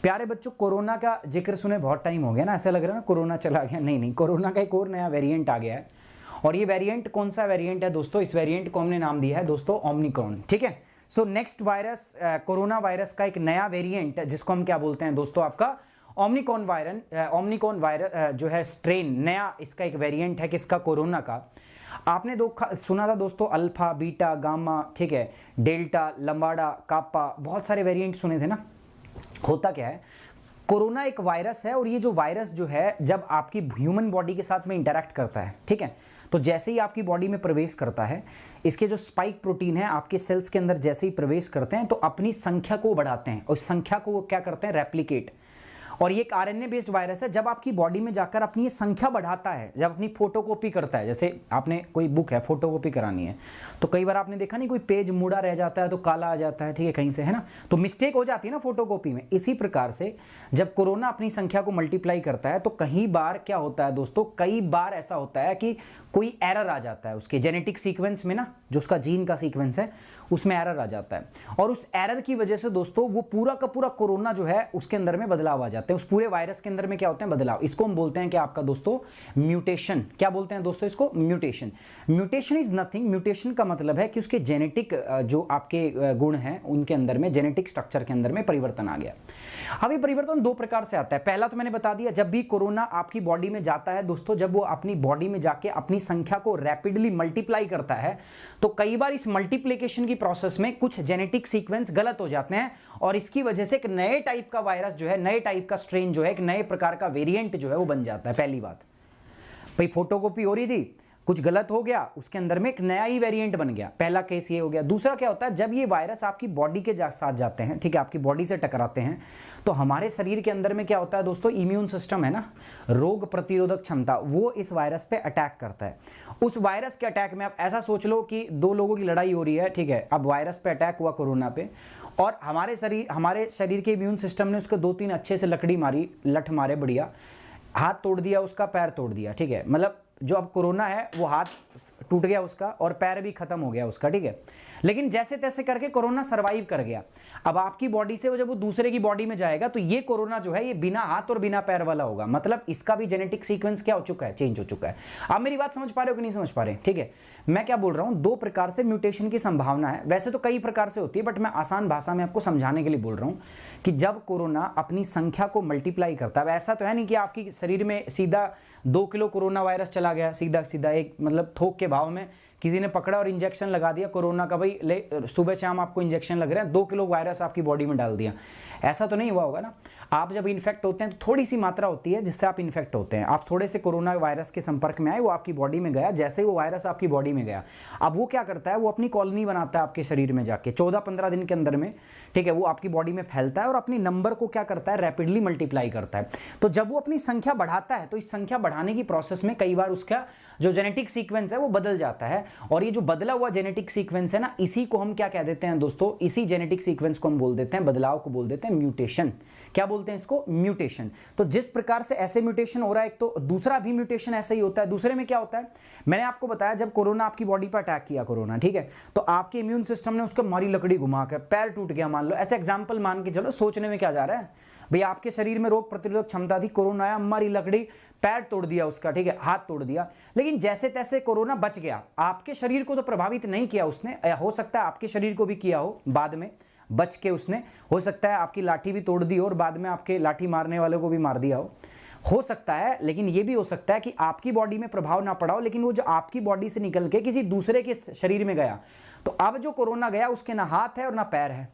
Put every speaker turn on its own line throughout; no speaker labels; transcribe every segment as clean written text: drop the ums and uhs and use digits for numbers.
प्यारे बच्चों, कोरोना का जिक्र सुने बहुत टाइम हो गया ना, ऐसा लग रहा है ना कोरोना चला गया। नहीं नहीं, कोरोना का एक और नया वेरिएंट आ गया है। और ये वेरिएंट कौन सा वेरिएंट है दोस्तों? इस वेरिएंट को हमने नाम दिया है दोस्तों ओमिक्रॉन। ठीक है, so next virus, corona virus का एक नया वेरिएंट जिसको हम क्या बोलते हैं दोस्तों? आपका ओमिक्रॉन वायरस जो है स्ट्रेन, नया इसका एक वेरिएंट है किसका? कोरोना का। आपने सुना था दोस्तों अल्फा, बीटा, गामा, ठीक है, डेल्टा, लंबाडा, कापा, बहुत सारे वेरिएंट सुने थे ना। होता क्या है, कोरोना एक वायरस है और ये जो वायरस जो है जब आपकी ह्यूमन बॉडी के साथ में इंटरैक्ट करता है, ठीक है, तो जैसे ही आपकी बॉडी में प्रवेश करता है, इसके जो स्पाइक प्रोटीन है आपके सेल्स के अंदर जैसे ही प्रवेश करते हैं तो अपनी संख्या को बढ़ाते हैं और संख्या को वो क्या करते हैं? रेप्लिकेट। और ये एक आरएनए बेस्ड वायरस है। जब आपकी बॉडी में जाकर अपनी ये संख्या बढ़ाता है, जब अपनी फोटोकॉपी करता है, जैसे आपने कोई बुक है फोटोकॉपी करानी है तो कई बार आपने देखा नहीं, कोई पेज मुड़ा रह जाता है तो काला आ जाता है, ठीक है, कहीं से, है ना, तो मिस्टेक हो जाती है ना फोटोकॉपी में। इसी प्रकार से जब कोरोना अपनी संख्या को मल्टीप्लाई करता है तो कई बार क्या होता है दोस्तों, कई बार ऐसा होता है कि कोई एरर आ जाता है उसके जेनेटिक सीक्वेंस में ना, जो उसका जीन का सीक्वेंस है उसमें एरर आ जाता है और उस एरर की वजह से दोस्तों वो पूरा का पूरा कोरोना जो है उसके अंदर में बदलाव आ जाते हैं, उस पूरे वायरस के अंदर में क्या होते हैं? बदलाव। इसको हम बोलते हैं कि आपका दोस्तों म्यूटेशन। क्या बोलते हैं दोस्तों इसको? Mutation. Mutation is nothing, mutation का मतलब है कि उसके जेनेटिक जो आपके गुण हैं उनके अंदर में, जेनेटिक स्ट्रक्चर के अंदर में परिवर्तन आ गया। अब ये परिवर्तन दो प्रकार से आता है। पहला तो मैंने बता दिया, जब भी कोरोना आपकी बॉडी में जाता है दोस्तों, जब वो अपनी बॉडी में जाके अपनी संख्या को रैपिडली मल्टीप्लाई करता है तो कई बार इस मल्टीप्लिकेशन की प्रोसेस में कुछ जेनेटिक सीक्वेंस गलत हो जाते हैं और इसकी वजह से एक नए टाइप का वायरस जो है, नए टाइप का स्ट्रेन जो है, एक नए प्रकार का वेरिएंट जो है वो बन जाता है। पहली बात भाई, फोटोकॉपी हो रही थी, कुछ गलत हो गया, उसके अंदर में एक नया ही वेरिएंट बन गया। पहला केस ये हो गया। दूसरा क्या होता है, जब ये वायरस आपकी बॉडी के साथ जाते हैं, ठीक है, आपकी बॉडी से टकराते हैं तो हमारे शरीर के अंदर में क्या होता है दोस्तों? इम्यून सिस्टम है ना, रोग प्रतिरोधक क्षमता, वो इस वायरस पे अटैक करता है। उस वायरस के अटैक में आप ऐसा सोच लो कि दो लोगों की लड़ाई हो रही है, ठीक है, अब वायरस पे अटैक हुआ कोरोना पे और हमारे शरीर के इम्यून सिस्टम ने उसको 2-3 अच्छे से लठ मारे बढ़िया, हाथ तोड़ दिया उसका, पैर तोड़ दिया, ठीक है, मतलब जो अब कोरोना है वो हाथ टूट गया उसका और पैर भी खत्म हो गया उसका, ठीक है, लेकिन जैसे तैसे करके कोरोना सरवाइव कर गया। अब आपकी बॉडी से जब वो दूसरे की बॉडी में जाएगा तो ये कोरोना जो है ये बिना हाथ और बिना पैर वाला होगा, मतलब इसका भी जेनेटिक सीक्वेंस क्या हो चुका है? चेंज हो चुका है। आप मेरी बात समझ पा रहे हो कि नहीं समझ पा रहे? ठीक है, मैं क्या बोल रहा हूं, दो प्रकार से म्यूटेशन की संभावना है। वैसे तो कई प्रकार से होती है, बट मैं आसान भाषा में आपको समझाने के लिए बोल रहा हूं कि जब कोरोना अपनी संख्या को मल्टीप्लाई करता है, ऐसा तो है नहीं कि आपकी शरीर में सीधा 2 किलो कोरोना वायरस चला गया, सीधा सीधा एक मतलब थोक के भाव में किसी ने पकड़ा और इंजेक्शन लगा दिया कोरोना का, भाई ले सुबह शाम आपको इंजेक्शन लग रहे हैं, 2 किलो वायरस आपकी बॉडी में डाल दिया। ऐसा तो नहीं हुआ होगा ना। आप जब इन्फेक्ट होते हैं तो थोड़ी सी मात्रा होती है जिससे आप इन्फेक्ट होते हैं। आप थोड़े से कोरोना वायरस के संपर्क में आए, वो आपकी बॉडी में गया, जैसे ही वो वायरस आपकी बॉडी में गया, अब वो क्या करता है, वो अपनी कॉलोनी बनाता है आपके शरीर में जाके 14-15 दिन के अंदर में, ठीक है, वो आपकी बॉडी में फैलता है और अपनी नंबर को क्या करता है? रैपिडली मल्टीप्लाई करता है। तो जब वो अपनी संख्या बढ़ाता है तो इस संख्या बढ़ाने की प्रोसेस में कई बार उसका जो जेनेटिक सीक्वेंस है वो बदल जाता है और ये जो बदला हुआ जेनेटिक सीक्वेंस है ना, इसी को हम क्या कह देते हैं दोस्तों? इसी जेनेटिक सीक्वेंस को हम बोल देते हैं, बदलाव को बोल देते हैं म्यूटेशन। क्या बोलते हैं इसको? म्यूटेशन। तो जिस प्रकार से ऐसे म्यूटेशन हो रहा है, एक तो दूसरा भी म्यूटेशन ऐसे ही होता है। दूसरे में क्या होता है, मैंने आपको बताया जब कोरोना आपकी बॉडी पर अटैक किया कोरोना, ठीक है, तो आपके इम्यून सिस्टम ने उसको मारी लकड़ी घुमाकर पैर टूट गया, मान लो, ऐसे एग्जाम्पल मान के चलो, सोचने में क्या जा रहा है भाई, आपके शरीर में रोग प्रतिरोधक क्षमता थी, कोरोना आया, मारी लकड़ी, पैर तोड़ दिया उसका, ठीक है, हाथ तोड़ दिया, लेकिन जैसे तैसे कोरोना बच गया। आपके शरीर को तो प्रभावित नहीं किया उसने, हो सकता है आपके शरीर को भी किया हो बाद में, बच के उसने, हो सकता है आपकी लाठी भी तोड़ दी हो और बाद में आपके लाठी मारने वालों को भी मार दिया हो सकता है, लेकिन यह भी हो सकता है कि आपकी बॉडी में प्रभाव ना पड़ा हो, लेकिन वो जो आपकी बॉडी से निकल के किसी दूसरे के शरीर में गया, तो अब जो कोरोना गया उसके ना हाथ है और ना पैर है,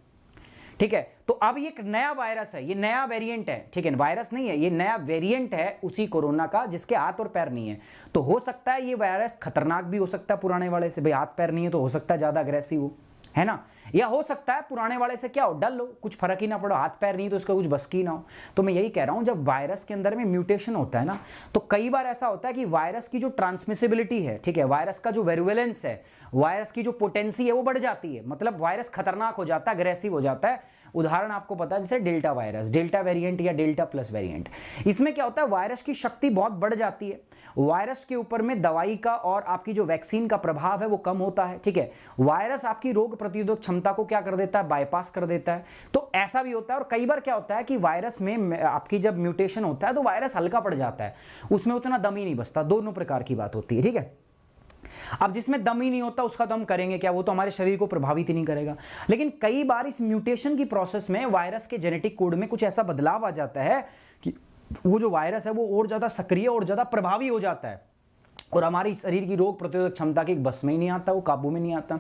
ठीक है, तो अब ये एक नया वायरस है, ये नया वेरिएंट है, ठीक है, वायरस नहीं है, ये नया वेरिएंट है उसी कोरोना का जिसके हाथ और पैर नहीं है। तो हो सकता है ये वायरस खतरनाक भी हो सकता है पुराने वाले से, भाई हाथ पैर नहीं है तो हो सकता है ज्यादा अग्रेसिव हो, है ना, या हो सकता है पुराने वाले से क्या हो, डल हो, कुछ फर्क ही ना पड़ो, हाथ पैर नहीं तो उसका कुछ बस की ना हो। तो मैं यही कह रहा हूं, जब वायरस के अंदर में म्यूटेशन होता है ना, तो कई बार ऐसा होता है कि वायरस की जो ट्रांसमिसिबिलिटी है, ठीक है, वायरस का जो वेरुलेंस है, वायरस की जो पोटेंसी है वो बढ़ जाती है, मतलब वायरस खतरनाक हो जाता है, अग्रेसिव हो जाता है, उदाहरण आपको पता है जैसे डेल्टा वायरस, डेल्टा वेरिएंट या डेल्टा प्लस वेरिएंट। इसमें क्या होता है, वायरस की शक्ति बहुत बढ़ जाती है, वायरस के ऊपर में दवाई का और आपकी जो वैक्सीन का प्रभाव है वो कम होता है, ठीक है। वायरस आपकी रोग प्रतिरोधक क्षमता को क्या कर देता है, बाईपास कर देता है। तो ऐसा भी होता है। और कई बार क्या होता है कि वायरस में आपकी जब म्यूटेशन होता है तो वायरस हल्का पड़ जाता है, उसमें उतना दम ही नहीं बचता। दोनों प्रकार की बात होती है, ठीक है। अब जिसमें दम ही नहीं होता उसका तो हम करेंगे क्या, वो तो हमारे शरीर को प्रभावित ही नहीं करेगा। लेकिन कई बार इस म्यूटेशन की प्रोसेस में वायरस के जेनेटिक कोड में कुछ ऐसा बदलाव आ जाता है कि वो जो वायरस है वो और ज्यादा सक्रिय और ज्यादा प्रभावी हो जाता है और हमारी शरीर की रोग प्रतिरोधक क्षमता के बस में ही नहीं आता, वो काबू में नहीं आता।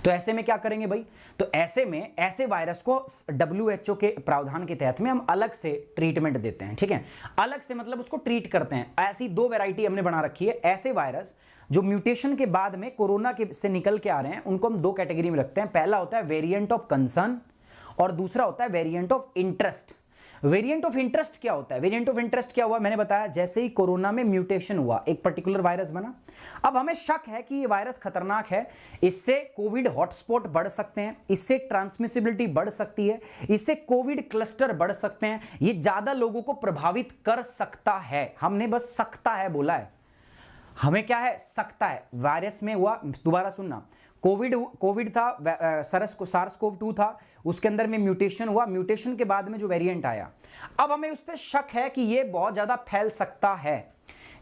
तो ऐसे में क्या करेंगे भाई, तो ऐसे में ऐसे वायरस को WHO के प्रावधान के तहत में हम अलग से ट्रीटमेंट देते हैं, ठीक है। अलग से मतलब उसको ट्रीट करते हैं। ऐसी दो वैरायटी हमने बना रखी है। ऐसे वायरस जो म्यूटेशन के बाद में कोरोना के से निकल के आ रहे हैं उनको हम दो कैटेगरी में रखते हैं। पहला होता है वेरिएंट ऑफ कंसर्न और दूसरा होता है variant of interest. Variant of interest क्या होता है, वेरिएंट ऑफ इंटरेस्ट क्या हुआ, मैंने बताया जैसे ही कोरोना में म्यूटेशन हुआ एक पर्टिकुलर वायरस बना, अब हमें शक है कि ये वायरस खतरनाक है, इससे कोविड हॉटस्पॉट बढ़ सकते हैं, इससे ट्रांसमिसिबिलिटी बढ़ सकती है, इससे कोविड क्लस्टर बढ़ सकते हैं, ये ज्यादा लोगों को प्रभावित कर सकता है। हमने बस सकता है बोला है, हमें क्या है, सकता है। वायरस में हुआ, दोबारा सुनना, कोविड था, SARS-CoV-2 था, उसके अंदर में म्यूटेशन हुआ, म्यूटेशन के बाद में जो वेरिएंट आया, अब हमें उस पर शक है कि ये बहुत ज्यादा फैल सकता है,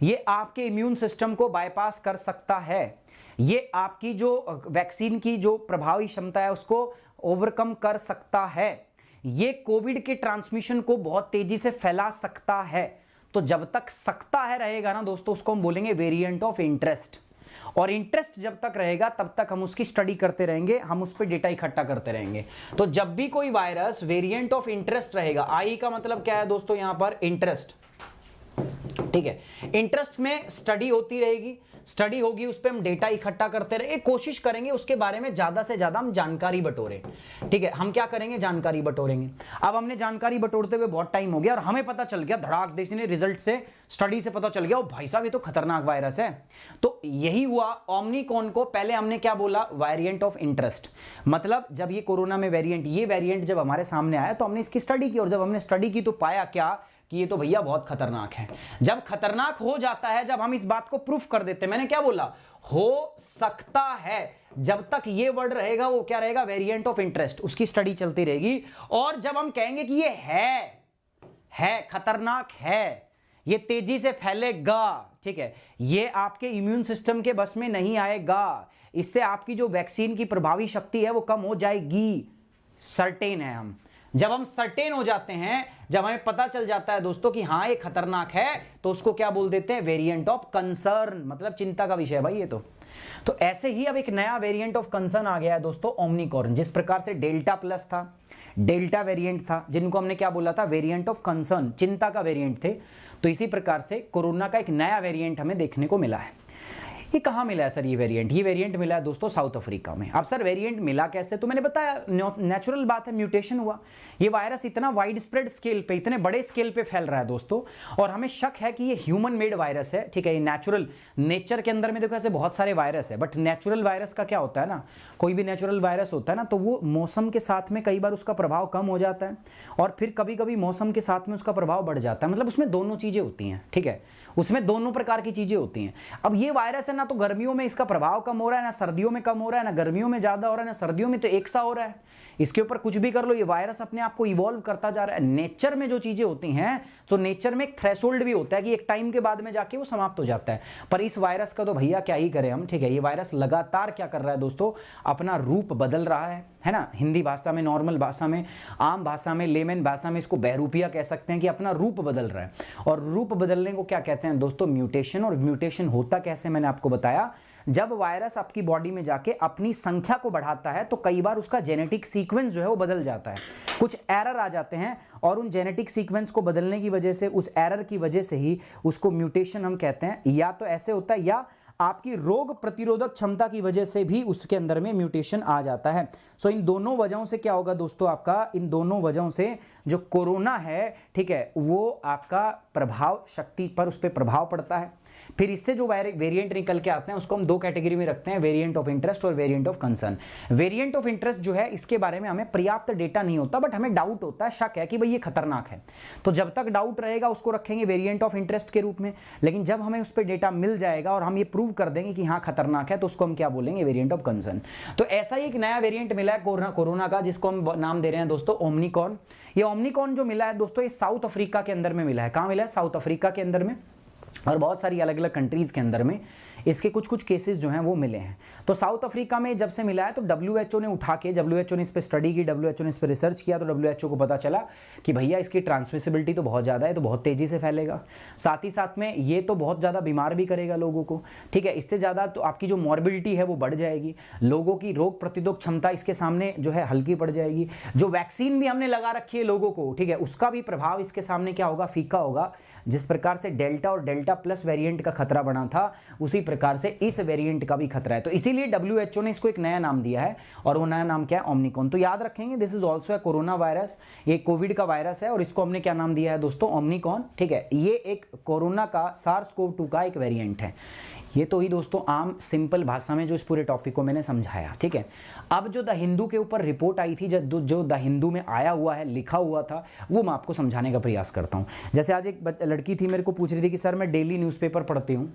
ये आपके इम्यून सिस्टम को बाईपास कर सकता है, ये आपकी जो वैक्सीन की जो प्रभावी क्षमता है उसको ओवरकम कर सकता है, ये कोविड के ट्रांसमिशन को बहुत तेजी से फैला सकता है। तो जब तक सकता है रहेगा ना दोस्तों, उसको हम बोलेंगे वेरिएंट ऑफ इंटरेस्ट। और इंटरेस्ट जब तक रहेगा तब तक हम उसकी स्टडी करते रहेंगे, हम उस पर डेटा इकट्ठा करते रहेंगे। तो जब भी कोई वायरस वेरिएंट ऑफ इंटरेस्ट रहेगा, आई का मतलब क्या है दोस्तों, यहां पर इंटरेस्ट, ठीक है। इंटरेस्ट में स्टडी होती रहेगी, स्टडी होगी, उस पर हम डेटा इकट्ठा करते रहे, कोशिश करेंगे उसके बारे में ज्यादा से ज्यादा हम जानकारी बटोरें, ठीक है। हम क्या करेंगे, जानकारी बटोरेंगे। अब हमने जानकारी बटोरते हुए बहुत टाइम हो गया और हमें पता चल गया धड़ाक देसी ने रिजल्ट से, स्टडी से पता चल गया, ओ भाई साहब ये तो खतरनाक वायरस है। तो यही हुआ ओमिक्रॉन को, पहले हमने क्या बोला, वेरिएंट ऑफ इंटरेस्ट। मतलब जब ये कोरोना में वेरिएंट, ये वेरिएंट जब हमारे सामने आया तो हमने इसकी स्टडी की, और जब हमने स्टडी की तो पाया क्या कि ये तो भैया बहुत खतरनाक है। जब खतरनाक हो जाता है, जब हम इस बात को प्रूफ कर देते हैं, मैंने क्या बोला, हो सकता है, जब तक ये वर्ड रहेगा वो क्या रहेगा, वेरिएंट ऑफ इंटरेस्ट, उसकी स्टडी चलती रहेगी। और जब हम कहेंगे कि ये है खतरनाक है, ये तेजी से फैलेगा, ठीक है, ये आपके इम्यून सिस्टम के बस में नहीं आएगा, इससे आपकी जो वैक्सीन की प्रभावी शक्ति है वो कम हो जाएगी, सर्टेन है हम। जब हम सर्टेन हो जाते हैं, जब हमें पता चल जाता है दोस्तों कि हाँ ये खतरनाक है, तो उसको क्या बोल देते हैं, वेरिएंट ऑफ कंसर्न, मतलब चिंता का विषय है भाई ये तो ऐसे ही अब एक नया वेरिएंट ऑफ कंसर्न आ गया है दोस्तों, ओमिक्रॉन। जिस प्रकार से डेल्टा प्लस था, डेल्टा वेरिएंट था, जिनको हमने क्या बोला था, वेरिएंट ऑफ कंसर्न, चिंता का वेरिएंट थे, तो इसी प्रकार से कोरोना का एक नया वेरिएंट हमें देखने को मिला है। ये कहाँ मिला है सर ये वेरिएंट मिला है दोस्तों साउथ अफ्रीका में। अब सर वेरिएंट मिला कैसे, तो मैंने बताया नेचुरल बात है, म्यूटेशन हुआ। ये वायरस इतना वाइड स्प्रेड स्केल पे, इतने बड़े स्केल पे फैल रहा है दोस्तों, और हमें शक है कि ये ह्यूमन मेड वायरस है, ठीक है। ये नेचुरल, नेचर के अंदर में देखो ऐसे बहुत सारे वायरस है, बट नेचुरल वायरस का क्या होता है ना, कोई भी नेचुरल वायरस होता है ना, तो वो मौसम के साथ में कई बार उसका प्रभाव कम हो जाता है और फिर कभी कभी मौसम के साथ में उसका प्रभाव बढ़ जाता है। मतलब उसमें दोनों चीजें होती हैं, ठीक है, उसमें दोनों प्रकार की चीजें होती हैं। अब ये वायरस है ना, तो गर्मियों में इसका प्रभाव कम हो रहा है, ना सर्दियों में कम हो रहा है, ना गर्मियों में ज्यादा हो रहा है, ना सर्दियों में तो एक सा हो रहा है। इसके ऊपर कुछ भी कर लो, ये वायरस अपने आप को इवॉल्व करता जा रहा है। नेचर में जो चीजें होती हैं, तो नेचर में एक थ्रेशोल्ड भी होता है कि एक टाइम के बाद में जाके वो समाप्त हो जाता है। पर इस वायरस का तो भैया क्या ही करें हम, ठीक है। ये वायरस लगातार क्या कर रहा है दोस्तों, अपना रूप बदल रहा है ना। हिंदी भाषा में, नॉर्मल भाषा में, आम भाषा में, लेमन भाषा में इसको बहरूपिया कह सकते हैं कि अपना रूप बदल रहा है। और रूप बदलने को क्या कहते हैं दोस्तों, म्यूटेशन। और म्यूटेशन होता कैसे, मैंने आपको बताया, जब वायरस आपकी बॉडी में जाके अपनी संख्या को बढ़ाता है तो कई बार उसका जेनेटिक सीक्वेंस जो है वो बदल जाता है, कुछ एरर आ जाते हैं, और उन जेनेटिक सीक्वेंस को बदलने की वजह से, उस एरर की वजह से ही उसको म्यूटेशन हम कहते हैं। या तो ऐसे होता है, या आपकी रोग प्रतिरोधक क्षमता की वजह से भी उसके अंदर में म्यूटेशन आ जाता है। सो इन दोनों वजहों से क्या होगा दोस्तों, आपका इन दोनों वजहों से जो कोरोना है, ठीक है, वो आपका प्रभाव शक्ति पर उस पर प्रभाव पड़ता है। फिर इससे जो वेरिएंट निकल के आते हैं उसको हम दो कैटेगरी में रखते हैं, वेरिएंट ऑफ इंटरेस्ट और variant of concern. Variant of interest जो है इसके बारे में हमें पर्याप्त डेटा नहीं होता, बट हमें डाउट होता है, शक है कि भाई ये खतरनाक है, तो जब तक डाउट रहेगा उसको रखेंगे वेरिएंट ऑफ इंटरेस्ट के रूप में। लेकिन जब हमें उस पर डेटा मिल जाएगा और हम ये प्रूव कर देंगे कि हाँ खतरनाक है, तो उसको हम क्या बोलेंगे, वेरिएंट ऑफ कंसर्न। तो ऐसा ही एक नया वेरिएंट मिला है कोरोना का, जिसको हम नाम दे रहे हैं दोस्तों ओमिक्रॉन। ये ओमिक्रॉन जो मिला है दोस्तों, ये साउथ अफ्रीका के अंदर में मिला है। कहां मिला है? साउथ अफ्रीका के अंदर में, और बहुत सारी अलग अलग कंट्रीज के अंदर में इसके कुछ कुछ केसेस जो हैं वो मिले हैं। तो साउथ अफ्रीका में जब से मिला है तो WHO ने उठा के, WHO ने इस पर स्टडी की, WHO ने इस पर रिसर्च किया, तो WHO को पता चला कि भैया इसकी ट्रांसमिसिबिलिटी तो बहुत ज़्यादा है, तो बहुत तेज़ी से फैलेगा, साथ ही साथ में ये तो बहुत ज़्यादा बीमार भी करेगा लोगों को, ठीक है, इससे ज़्यादा तो आपकी जो मॉर्बिडिटी है वो बढ़ जाएगी, लोगों की रोग प्रतिरोधक क्षमता इसके सामने जो है हल्की पड़ जाएगी, जो वैक्सीन भी हमने लगा रखी है लोगों को, ठीक है, उसका भी प्रभाव इसके सामने क्या होगा, फीका होगा। जिस प्रकार से डेल्टा और डेल्टा प्लस वेरिएंट का खतरा बना था, उसी प्रकार से इस वेरिएंट का भी खतरा है। तो इसीलिए WHO ने इसको एक नया नाम दिया है, और वो नया नाम क्या है, ओमिक्रॉन। तो याद रखेंगे, this is also a corona virus, ये कोविड का वायरस है, और इसको हमने क्या नाम दिया है दोस्तों, ओमिक्रॉन, ठीक है। ये एक कोरोना का SARS-CoV-2 का एक वेरिएंट है। ये तो ही दोस्तों आम सिंपल भाषा में जो इस पूरे टॉपिक को मैंने समझाया, ठीक है। अब जो द हिंदू के ऊपर रिपोर्ट आई थी, जो द हिंदू में आया हुआ है, लिखा हुआ था, वो मैं आपको समझाने का प्रयास करता हूँ। जैसे आज एक लड़की थी, मेरे को पूछ रही थी कि सर मैं डेली न्यूज़पेपर पढ़ती हूँ,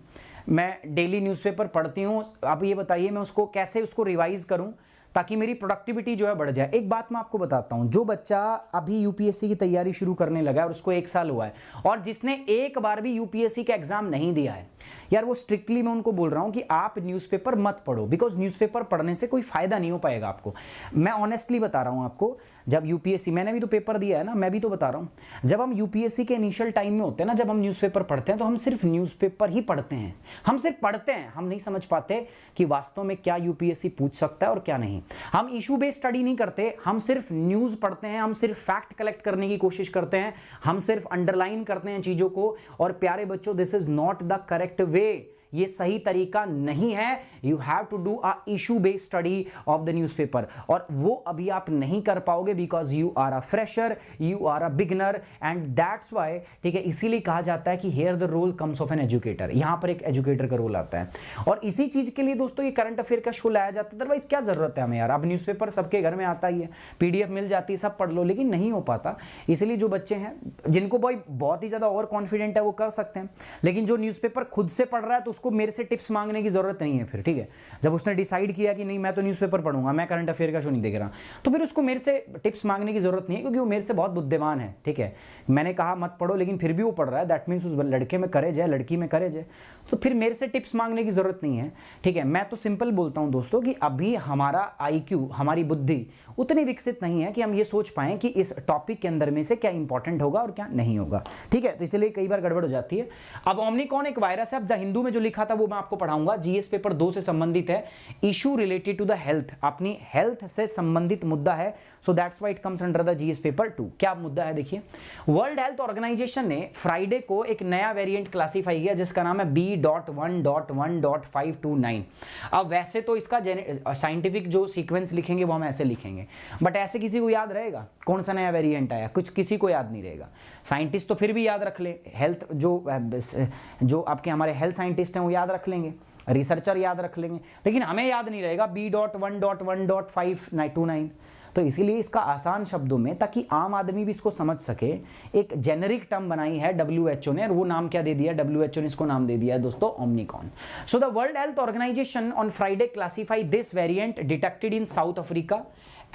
मैं डेली न्यूज़पेपर पढ़ती हूँ, आप ये बताइए मैं उसको कैसे उसको रिवाइज़ करूँ ताकि मेरी प्रोडक्टिविटी जो है बढ़ जाए। एक बात मैं आपको बताता हूं, जो बच्चा अभी UPSC की तैयारी शुरू करने लगा है और उसको 1 साल हुआ है, और जिसने एक बार भी UPSC का एग्जाम नहीं दिया है, यार वो स्ट्रिक्टली मैं उनको बोल रहा हूं कि आप न्यूज़पेपर मत पढ़ो, बिकॉज न्यूज़पेपर पढ़ने से कोई फायदा नहीं हो पाएगा आपको। मैं ऑनेस्टली बता रहा हूं आपको, जब UPSC, मैंने भी तो पेपर दिया है ना, मैं भी तो बता रहा हूं, जब हम UPSC के इनिशियल टाइम में होते हैं ना, जब हम न्यूज़पेपर पढ़ते हैं तो हम सिर्फ न्यूज़पेपर ही पढ़ते हैं, हम सिर्फ पढ़ते हैं, हम नहीं समझ पाते कि वास्तव में क्या UPSC पूछ सकता है और क्या नहीं। हम इशू बेस्ड स्टडी नहीं करते, हम सिर्फ न्यूज़ पढ़ते हैं, हम सिर्फ फैक्ट कलेक्ट करने की कोशिश करते हैं, हम सिर्फ अंडरलाइन करते हैं चीज़ों को। और प्यारे बच्चों, this is not the correct way, ये सही तरीका नहीं है। You have to do a issue based study of the newspaper, और वो अभी आप नहीं कर पाओगे because you are a fresher, you are a beginner, and that's why, ठीक है, इसीलिए कहा जाता है कि here the role comes of an educator, यहां पर एक एजुकेटर का रोल आता है। और इसी चीज के लिए दोस्तों ये करंट अफेयर का शो लाया जाता है, अदरवाइज क्या जरूरत है हमें यार। अब न्यूज़पेपर सबके घर में आता ही है, PDF मिल जाती है, सब पढ़ लो, लेकिन नहीं हो पाता। इसलिए जो बच्चे हैं जिनको भाई बहुत ही ज्यादा ओवर कॉन्फिडेंट है वो कर सकते हैं, लेकिन जो न्यूज़पेपर खुद से पढ़ रहा है तो उसको मेरे से टिप्स मांगने की जरूरत नहीं है फिर, ठीक है। जब उसने डिसाइड किया कि नहीं मैं तो न्यूज़पेपर पढ़ूंगा, मैं करंट अफेयर का शो नहीं देख रहा, तो फिर उसको मेरे से टिप्स मांगने की जरूरत नहीं है, क्योंकि वो मेरे से बहुत बुद्धिमान है, ठीक है। मैंने कहा मत पढ़ो, लेकिन फिर भी वो पढ़ रहा है, दैट मीन्स उस लड़के में करेज है, लड़की में करेज है, तो फिर मेरे से टिप्स मांगने की जरूरत नहीं है, ठीक है। मैं तो सिंपल बोलता हूं दोस्तों कि अभी हमारा IQ, हमारी बुद्धि उतनी विकसित नहीं है कि हम ये सोच पाएं कि इस टॉपिक के अंदर में से क्या इंपॉर्टेंट होगा और क्या नहीं होगा, ठीक है। तो इसलिए कई बार गड़बड़ हो जाती है। अब ओमिक्रॉन एक वायरस है, अब द हिंदू में जो लिखा था वो मैं आपको पढ़ाऊंगा, GS पेपर 2 से संबंधित है, issue related to the health, अपनी हेल्थ से संबंधित मुद्दा है, so that's why it comes under the GS paper 2। क्या मुद्दा है देखिए, वर्ल्ड हेल्थ ऑर्गेनाइजेशन ने फ्राइडे को एक नया वेरिएंट क्लासिफाई किया जिसका नाम है B.1.1.529। अब वैसे तो इसका साइंटिफिक जो सीक्वेंस लिखेंगे वो हम ऐसे लिखेंगे, बट ऐसे किसी को याद रहेगा कौन सा नया वेरिएंट आया, कुछ किसी को याद नहीं रहेगा। साइंटिस्ट तो फिर भी याद रख ले, हेल्थ जो आपके हमारे हेल्थ साइंटिस्ट हैं वो याद रख लेंगे, रिसर्चर याद रख लेंगे, लेकिन हमें याद नहीं रहेगा B.1.1.529। तो इसीलिए इसका आसान शब्दों में, ताकि आम आदमी भी इसको समझ सके, एक जेनेरिक टर्म बनाई है WHO ने, और वो नाम क्या दे दिया, WHO ने इसको नाम दे दिया है दोस्तों Omicron. So the World Health Organization on Friday classify this variant detected in South Africa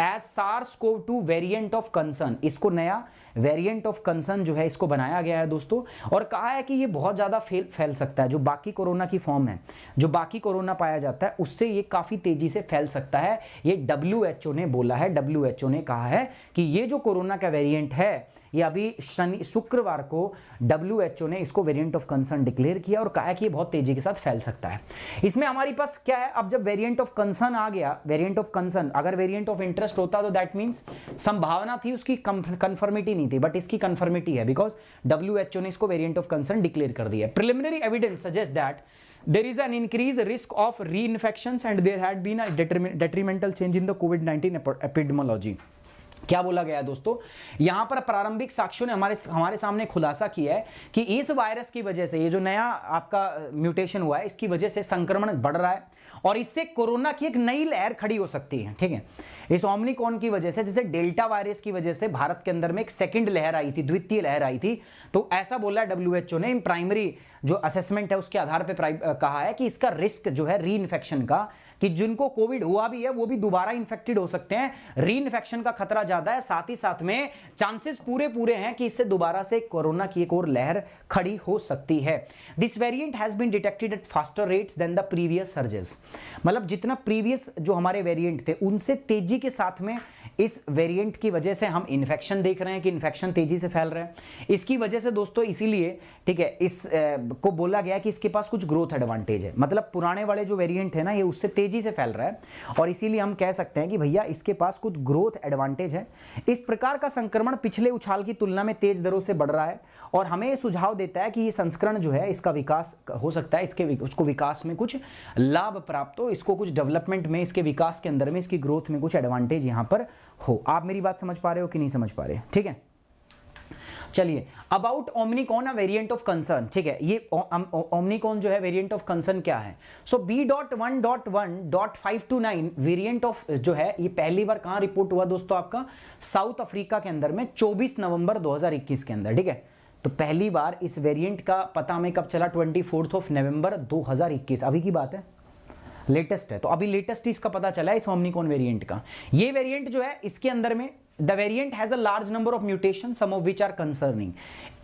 as SARS-CoV-2 variant of concern. इसको नया वेरिएंट ऑफ कंसर्न जो है इसको बनाया गया है दोस्तों, और कहा है कि ये बहुत ज़्यादा फैल सकता है, जो बाकी कोरोना की फॉर्म है, जो बाकी कोरोना पाया जाता है उससे ये काफ़ी तेज़ी से फैल सकता है। ये WHO ने बोला है, WHO ने कहा है कि ये जो कोरोना का वेरिएंट है, ये अभी शुक्रवार को WHO ने इसको वेरिएंट ऑफ कंसर्न डिक्लेयर किया और कहा है कि ये बहुत तेज़ी के साथ फैल सकता है। इसमें हमारे पास क्या है, अब जब वेरिएंट ऑफ कंसर्न आ गया, वेरिएंट ऑफ कंसर्न, अगर वेरिएंट ऑफ इंटरेस्ट होता तो दैट मीन्स संभावना थी, उसकी कंफर्मिटी नहीं नहीं थी, बट इसकी कंफर्मिटी है बिकॉज WHO ने इसको वेरिएंट ऑफ कंसर्न डिक्लेयर कर दिया है। Preliminary evidence suggest that there is an increased risk of reinfections and there had been a detrimental change in the COVID-19 epidemiology। क्या बोला गया है दोस्तों, यहां पर प्रारंभिक साक्ष्यों ने हमारे सामने खुलासा किया है कि इस वायरस की वजह से, ये जो नया आपका म्यूटेशन हुआ है, इसकी वजह से संक्रमण बढ़ रहा है और इससे कोरोना की एक नई लहर खड़ी हो सकती है। ठीक है, इस ओमिक्रॉन की वजह से, जैसे डेल्टा वायरस की वजह से भारत के अंदर में एक सेकंड लहर आई थी, द्वितीय लहर आई थी, तो ऐसा बोला WHO ने इन प्राइमरी जो असेसमेंट है उसके आधार पर कहा है कि इसका रिस्क जो है री इन्फेक्शन का, कि जिनको कोविड हुआ भी है वो भी दोबारा इन्फेक्टेड हो सकते हैं, री इन्फेक्शन का खतरा ज्यादा है, साथ ही साथ में चांसेस पूरे हैं कि इससे दोबारा से कोरोना की एक और लहर खड़ी हो सकती है। This variant has been detected at faster rates than the previous surges, मतलब जितना प्रीवियस जो हमारे वेरिएंट थे उनसे तेजी के साथ में इस वेरिएंट की वजह से हम इन्फेक्शन देख रहे हैं कि इन्फेक्शन तेजी से फैल रहा है। इसकी वजह से दोस्तों इसीलिए, ठीक है, इस को बोला गया कि इसके पास कुछ ग्रोथ एडवांटेज है, मतलब पुराने वाले जो वेरिएंट है ना ये उससे तेजी से फैल रहा है और इसीलिए हम कह सकते हैं कि भैया इसके पास कुछ ग्रोथ एडवांटेज है। इस प्रकार का संक्रमण पिछले उछाल की तुलना में तेज दरों से बढ़ रहा है और हमें सुझाव देता है कि ये संस्करण जो है इसका विकास हो सकता है, उसको विकास में कुछ लाभ प्राप्त हो, इसको कुछ डेवलपमेंट में, इसके विकास के अंदर में, इसकी ग्रोथ में कुछ एडवांटेज यहां पर हो। आप मेरी बात समझ पा रहे हो कि नहीं समझ पा रहे? ठीक है, चलिए about Omicron a variant of concern. ठीक है, ये ओमिक्रॉन जो है वेरिएंट ऑफ कंसर्न क्या है? सो B.1.1.529 वेरिएंट ऑफ जो है ये पहली बार कहां रिपोर्ट हुआ दोस्तों? आपका साउथ अफ्रीका के अंदर में 24 नवंबर 2021 के अंदर। ठीक है, तो पहली बार इस वेरिएंट का पता हमें कब चला? 24 नवंबर 2021, अभी की बात है, लेटेस्ट है। तो अभी लेटेस्ट ही इसका पता चला है इस ओमिक्रॉन वेरिएंट का। ये वेरिएंट जो है इसके अंदर में the variant has a large number of mutation, some of which are concerning.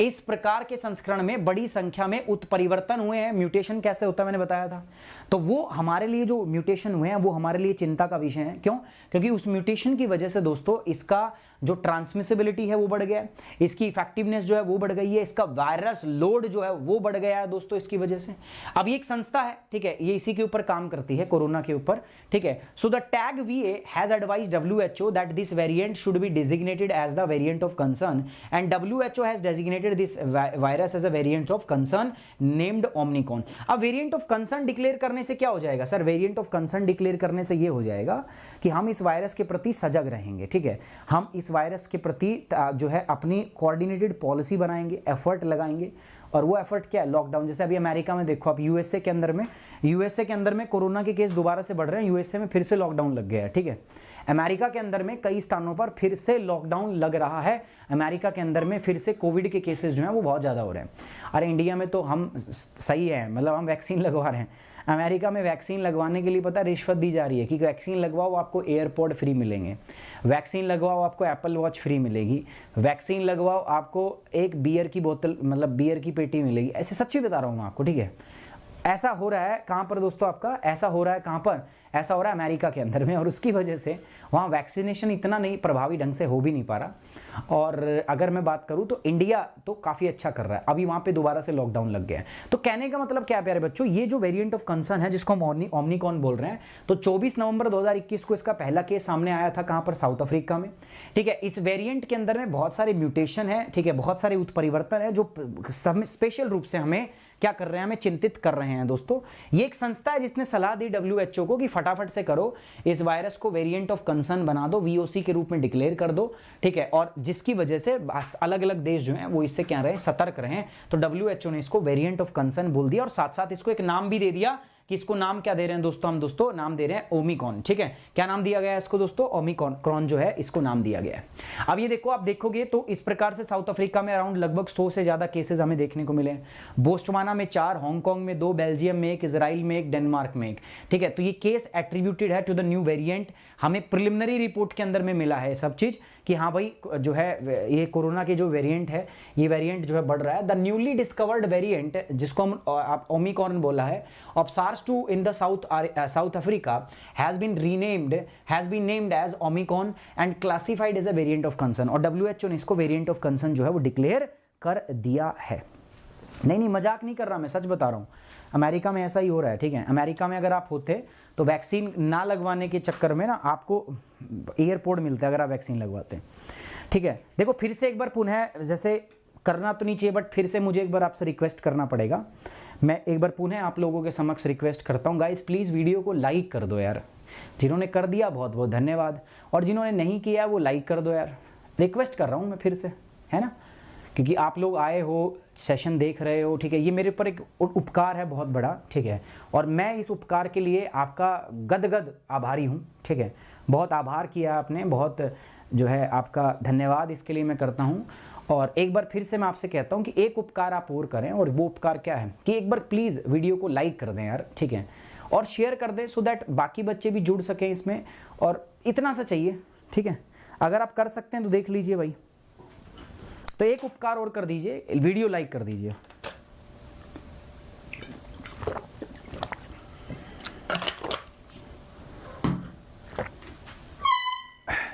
इस प्रकार के संस्करण में बड़ी संख्या में उत्परिवर्तन हुए हैं। म्यूटेशन कैसे होता है मैंने बताया था, तो वो हमारे लिए जो म्यूटेशन हुए हैं वो हमारे लिए चिंता का विषय है। क्यों? क्योंकि उस म्यूटेशन की वजह से दोस्तों इसका जो ट्रांसमिसिबिलिटी है वो बढ़ गया है, इसकी इफेक्टिवनेस जो है वो बढ़ गई है, इसका वायरस लोड जो है वो बढ़ गया है दोस्तों इसकी वजह से। अब ये एक संस्था है, ठीक है, ये इसी के ऊपर काम करती है, कोरोना के ऊपर। ठीक है, so the tag VA has advised WHO that this variant should be designated as the variant of concern and WHO has designated this virus as a variant of concern named Omicron। अब variant of concern declare करने से क्या हो जाएगा sir? Variant of concern declare करने से ये हो जाएगा कि हम इस वायरस के प्रति सजग रहेंगे। ठीक है, हम इस वायरस के प्रति जो है अपनी कोऑर्डिनेटेड पॉलिसी बनाएंगे, एफर्ट लगाएंगे। और वो एफर्ट क्या है? लॉकडाउन। जैसे अभी अमेरिका में देखो आप, यूएसए के अंदर में कोरोना के केस दोबारा से बढ़ रहे हैं, यूएसए में फिर से लॉकडाउन लग गया है। ठीक है, अमेरिका के अंदर में कई स्थानों पर फिर से लॉकडाउन लग रहा है, अमेरिका के अंदर में फिर से कोविड के केसेस जो हैं वो बहुत ज़्यादा हो रहे हैं। अरे इंडिया में तो हम सही है, मतलब हम वैक्सीन लगवा रहे हैं। अमेरिका में वैक्सीन लगवाने के लिए पता है रिश्वत दी जा रही है कि वैक्सीन लगवाओ आपको एयरपोर्ट फ्री मिलेंगे, वैक्सीन लगवाओ आपको एप्पल वॉच फ्री मिलेगी, वैक्सीन लगवाओ आपको एक बियर की बोतल, मतलब बियर की पेटी मिलेगी। ऐसे सच्ची बता रहा हूँ मैं आपको। ठीक है, ऐसा हो रहा है कहाँ पर दोस्तों? आपका ऐसा हो रहा है कहाँ पर? ऐसा हो रहा है अमेरिका के अंदर में, और उसकी वजह से वहाँ वैक्सीनेशन इतना नहीं प्रभावी ढंग से हो भी नहीं पा रहा। और अगर मैं बात करूँ तो इंडिया तो काफ़ी अच्छा कर रहा है, अभी वहाँ पे दोबारा से लॉकडाउन लग गया है। तो कहने का मतलब क्या है प्यारे बच्चों, ये जो वेरिएंट ऑफ कंसर्न है जिसको हम ओमिक्रॉन बोल रहे हैं, तो 24 नवंबर 2021 को इसका पहला केस सामने आया था। कहाँ पर? साउथ अफ्रीका में। ठीक है, इस वेरिएंट के अंदर में बहुत सारे म्यूटेशन है, ठीक है, बहुत सारे उत्परिवर्तन है जो स्पेशल रूप से हमें क्या कर रहे हैं, हमें चिंतित कर रहे हैं दोस्तों। ये एक संस्था है जिसने सलाह दी WHO को कि फटाफट से करो, इस वायरस को वेरिएंट ऑफ कंसर्न बना दो, VOC के रूप में डिक्लेयर कर दो। ठीक है, और जिसकी वजह से अलग अलग देश जो हैं वो इससे क्या रहे, सतर्क रहें। तो WHO ने इसको वेरिएंट ऑफ कंसर्न बोल दिया और साथ साथ इसको एक नाम भी दे दिया कि इसको नाम क्या दे रहे हैं दोस्तों? हम दोस्तों नाम दे रहे हैं ओमिक्रॉन। ठीक है, क्या नाम दिया गया है इसको दोस्तों? ओमिक्रॉन जो है इसको नाम दिया गया है। अब ये देखो, आप देखोगे तो इस प्रकार से साउथ अफ्रीका में अराउंड लगभग 100 से ज्यादा केसेस हमें देखने को मिले हैं। बोस्टवाना में 4, हांगकांग में 2, बेल्जियम में 1, इजराइल में 1, डेनमार्क में 1। ठीक है, तो ये केस एट्रीब्यूटेड है टू द न्यू वेरिएंट। हमें प्रिलिमिनरी रिपोर्ट के अंदर में मिला है सब चीज कि हाँ भाई जो है ये कोरोना के जो वेरिएंट है, ये वेरिएंट जो है बढ़ रहा है। द न्यूली डिस्कवर्ड वेरिएंट, जिसको हम ओमिक्रॉन बोला है, of SARS-2 in the South Africa has been named as Omicron and classified as a variant of concern। और WHO ने इसको वेरिएंट ऑफ कंसर्न जो है वो डिक्लेयर कर दिया है। नहीं मजाक नहीं कर रहा, मैं सच बता रहा हूँ। अमेरिका में ऐसा ही हो रहा है। ठीक है, अमेरिका में अगर आप होते तो वैक्सीन ना लगवाने के चक्कर में ना आपको एयरपोर्ट मिलता है अगर आप वैक्सीन लगवाते हैं। ठीक है, देखो फिर से एक बार पुनः, जैसे करना तो नहीं चाहिए बट फिर से मुझे एक बार आपसे रिक्वेस्ट करना पड़ेगा। मैं एक बार पुनः आप लोगों के समक्ष रिक्वेस्ट करता हूँ, गाइस प्लीज़ वीडियो को लाइक कर दो यार। जिन्होंने कर दिया बहुत बहुत धन्यवाद, और जिन्होंने नहीं किया वो लाइक कर दो यार। रिक्वेस्ट कर रहा हूँ मैं फिर से, है ना, क्योंकि आप लोग आए हो, सेशन देख रहे हो, ठीक है, ये मेरे ऊपर एक उपकार है बहुत बड़ा, ठीक है, और मैं इस उपकार के लिए आपका गदगद आभारी हूँ, ठीक है। बहुत आभार किया आपने, बहुत जो है आपका धन्यवाद इसके लिए मैं करता हूँ। और एक बार फिर से मैं आपसे कहता हूँ कि एक उपकार आप और करें, और वो उपकार क्या है कि एक बार प्लीज़ वीडियो को लाइक कर दें यार, ठीक है, और शेयर कर दें, सो दैट बाकी बच्चे भी जुड़ सकें इसमें, और इतना सा चाहिए, ठीक है। अगर आप कर सकते हैं तो देख लीजिए भाई, तो एक उपकार और कर दीजिए, वीडियो लाइक कर दीजिए।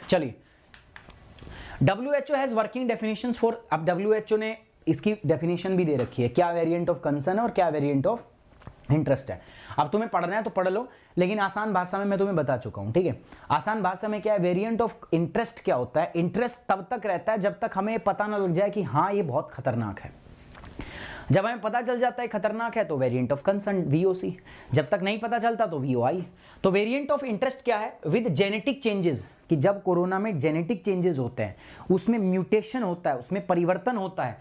चलिए, WHO has working definitions for, अब WHO ने इसकी डेफिनेशन भी दे रखी है, क्या वेरिएंट ऑफ कंसर्न है और क्या वेरिएंट ऑफ इंटरेस्ट है। अब तुम्हें पढ़ना है तो पढ़ लो, लेकिन आसान भाषा में मैं तुम्हें बता चुका हूं, ठीक है। आसान भाषा में क्या है, वेरिएंट ऑफ इंटरेस्ट क्या होता है। इंटरेस्ट तब तक रहता है जब तक हमें पता ना लग जाए कि हाँ ये बहुत खतरनाक है। जब हमें पता चल जाता है खतरनाक है तो वेरिएंट ऑफ कंसर्न VOC, जब तक नहीं पता चलता तो VOI। तो वेरिएंट ऑफ इंटरेस्ट क्या है, विद जेनेटिक चेंजेस, कि जब कोरोना में जेनेटिक चेंजेस होते हैं, उसमें म्यूटेशन होता है, उसमें परिवर्तन होता है,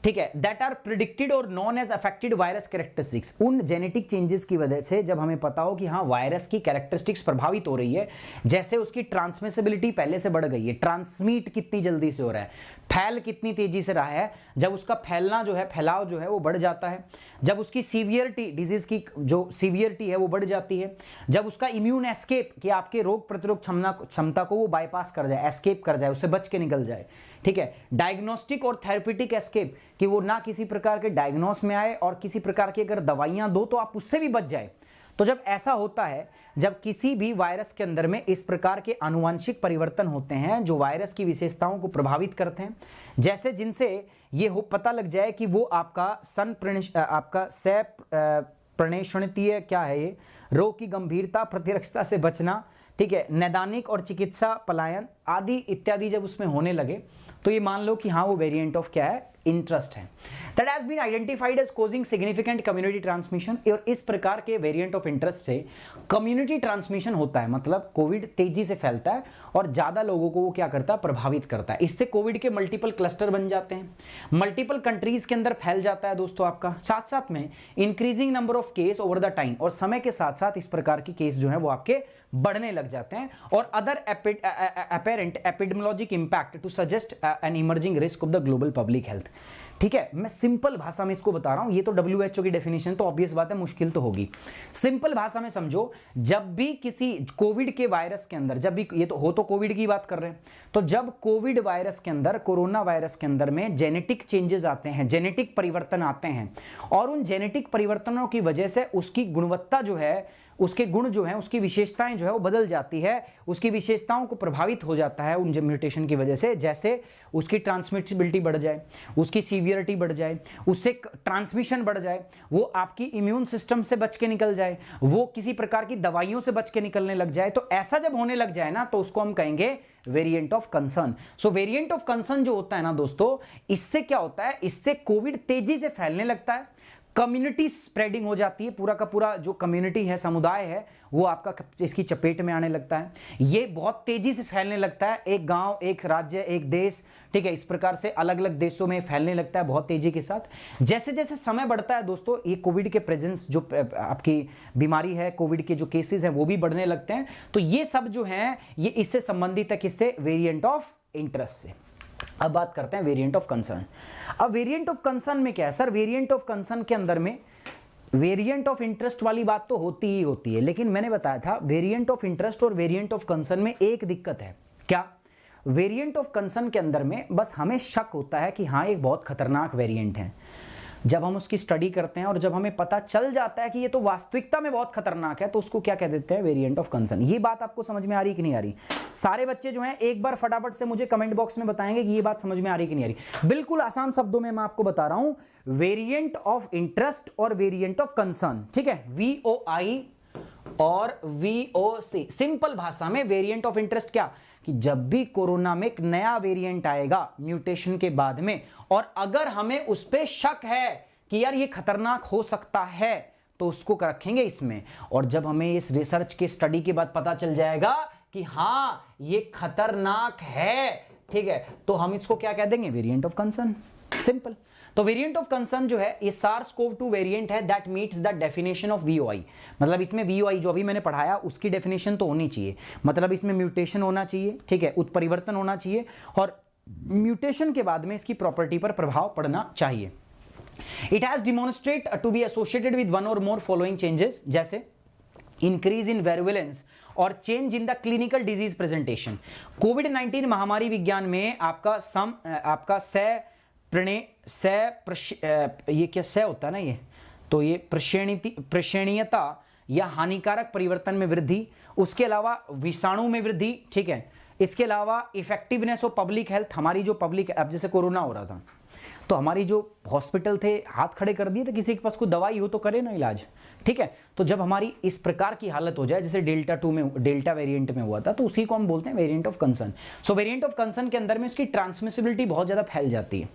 ठीक है, दैट आर प्रिडिक्टेड और known as affected virus characteristics. उन जेनेटिक चेंजेस की वजह से जब हमें पता हो कि हाँ वायरस की कैरेक्टरिस्टिक्स प्रभावित हो रही है, जैसे उसकी ट्रांसमिसिबिलिटी पहले से बढ़ गई है, ट्रांसमिट कितनी जल्दी से हो रहा है, फैल कितनी तेजी से रहा है, जब उसका फैलना जो है, फैलाव जो है वो बढ़ जाता है, जब उसकी सीवियरिटी, डिजीज की जो सीवियरिटी है वो बढ़ जाती है, जब उसका इम्यून एस्केप, कि आपके रोग प्रतिरोध क्षमता को वो बाईपास कर जाए, एस्केप कर जाए, उससे बच के निकल जाए, ठीक है, डायग्नोस्टिक और थेरेप्यूटिक एस्केप, कि वो ना किसी प्रकार के डायग्नोस में आए, और किसी प्रकार की अगर दवाइयां दो तो आप उससे भी बच जाए। तो जब ऐसा होता है, जब किसी भी वायरस के अंदर में इस प्रकार के आनुवंशिक परिवर्तन होते हैं जो वायरस की विशेषताओं को प्रभावित करते हैं, जैसे जिनसे ये हो पता लग जाए कि वो आपका प्रणेषणीय क्या है, ये रोग की गंभीरता, प्रतिरक्षता से बचना, ठीक है, नैदानिक और चिकित्सा पलायन आदि इत्यादि जब उसमें होने लगे, तो ये मान लो कि हाँ वो वेरिएंट ऑफ क्या है, इंटरेस्ट है, that has been identified as causing significant community transmission. और इस प्रकार के वेरिएंट ऑफ इंटरेस्ट से कम्युनिटी ट्रांसमिशन होता है, मतलब कोविड तेजी से फैलता है और ज्यादा लोगों को वो क्या करता है, प्रभावित करता है। इससे कोविड के मल्टीपल क्लस्टर बन जाते हैं, मल्टीपल कंट्रीज के अंदर फैल जाता है दोस्तों आपका, साथ साथ में increasing number of case over the time, और समय के साथ साथ इस प्रकार के केस जो है वो आपके बढ़ने लग जाते हैं, और other apparent epidemiologic impact to suggest an emerging risk of the global public health. ठीक है, मैं सिंपल भाषा में इसको बता रहा हूं, ये तो WHO की डेफिनेशन तो ऑब्वियस बात है, मुश्किल तो होगी। सिंपल भाषा में समझो, जब भी किसी कोविड के वायरस के अंदर, जब भी ये तो कोविड की बात कर रहे हैं, तो जब कोविड वायरस के अंदर, कोरोना वायरस के अंदर में जेनेटिक चेंजेस आते हैं, जेनेटिक परिवर्तन आते हैं, और उन जेनेटिक परिवर्तनों की वजह से उसकी गुणवत्ता जो है, उसके गुण जो है, उसकी विशेषताएं जो है वो बदल जाती है, उसकी विशेषताओं को प्रभावित हो जाता है उन म्यूटेशन की वजह से, जैसे उसकी ट्रांसमिसिबिलिटी बढ़ जाए, उसकी सीवियरिटी बढ़ जाए, उससे ट्रांसमिशन बढ़ जाए, वो आपकी इम्यून सिस्टम से बच के निकल जाए, वो किसी प्रकार की दवाइयों से बच के निकलने लग जाए। तो ऐसा जब होने लग जाए ना, तो उसको हम कहेंगे variant of concern. So variant of concern जो होता है ना दोस्तों, इससे क्या होता है, इससे कोविड तेजी से फैलने लगता है, कम्युनिटी स्प्रेडिंग हो जाती है, पूरा का पूरा जो कम्युनिटी है, समुदाय है, वो आपका इसकी चपेट में आने लगता है, ये बहुत तेजी से फैलने लगता है, एक गांव, एक राज्य, एक देश, ठीक है, इस प्रकार से अलग अलग देशों में फैलने लगता है बहुत तेजी के साथ। जैसे जैसे समय बढ़ता है दोस्तों, ये कोविड के प्रेजेंस, जो आपकी बीमारी है, कोविड के जो केसेस हैं वो भी बढ़ने लगते हैं। तो ये सब जो है ये इससे संबंधित है, किससे, वेरिएंट ऑफ इंटरेस्ट से। अब बात करते हैं वेरिएंट ऑफ कंसर्न। अब वेरिएंट ऑफ कंसर्न में क्या है सर, वेरिएंट ऑफ कंसर्न के अंदर में वेरिएंट ऑफ इंटरेस्ट वाली बात तो होती ही होती है, लेकिन मैंने बताया था वेरिएंट ऑफ इंटरेस्ट और वेरिएंट ऑफ कंसर्न में एक दिक्कत है। क्या? वेरिएंट ऑफ कंसर्न के अंदर में बस हमें शक होता है कि हाँ एक बहुत खतरनाक वेरिएंट है। जब हम उसकी स्टडी करते हैं और जब हमें पता चल जाता है कि ये तो वास्तविकता में बहुत खतरनाक है, तो उसको क्या कह देते हैं, वेरिएंट ऑफ कंसर्न। ये बात आपको समझ में आ रही कि नहीं आ रही? सारे बच्चे जो हैं एक बार फटाफट से मुझे कमेंट बॉक्स में बताएंगे कि ये बात समझ में आ रही कि नहीं आ रही। बिल्कुल आसान शब्दों में मैं आपको बता रहा हूं, वेरिएंट ऑफ इंटरेस्ट और वेरिएंट ऑफ कंसर्न, ठीक है, VOI और VOC। सिंपल भाषा में वेरिएंट ऑफ इंटरेस्ट क्या, कि जब भी कोरोना में एक नया वेरिएंट आएगा म्यूटेशन के बाद में, और अगर हमें उस पर शक है कि यार ये खतरनाक हो सकता है, तो उसको रखेंगे इसमें। और जब हमें इस रिसर्च के स्टडी के बाद पता चल जाएगा कि हाँ ये खतरनाक है, ठीक है, तो हम इसको क्या कह देंगे, वेरिएंट ऑफ कंसर्न। सिंपल। तो वेरिएंट ऑफ कंसर्न जो है ये SARS-CoV-2 वेरिएंट है that meets the definition of VOI। मतलब इसमें VOI जो अभी मैंने पढ़ाया उसकी डेफिनेशन तो होनी चाहिए, मतलब इसमें म्यूटेशन होना चाहिए, ठीक है, उत्परिवर्तन होना चाहिए, और म्यूटेशन के बाद में इसकी प्रॉपर्टी पर प्रभाव पड़ना चाहिए। It has demonstrate to be associated with one or more following changes, जैसे इंक्रीज इन वेरुलेंस और change in the clinical disease presentation. कोविड-19 महामारी विज्ञान में आपका ये क्या से होता है ना, ये तो ये प्रशेणीयता या हानिकारक परिवर्तन में वृद्धि, उसके अलावा विषाणु में वृद्धि, ठीक है, इसके अलावा इफेक्टिवनेस ऑफ पब्लिक हेल्थ। हमारी जो पब्लिक, अब जैसे कोरोना हो रहा था तो हमारी जो हॉस्पिटल थे हाथ खड़े कर दिए थे, किसी के पास कोई दवाई हो तो करे ना इलाज, ठीक है। तो जब हमारी इस प्रकार की हालत हो जाए जैसे डेल्टा वेरिएंट में हुआ था, तो उसी को हम बोलते हैं variant of concern. So variant of concern के अंदर में उसकी ट्रांसमिसिबिलिटी बहुत ज़्यादा फैल जाती है,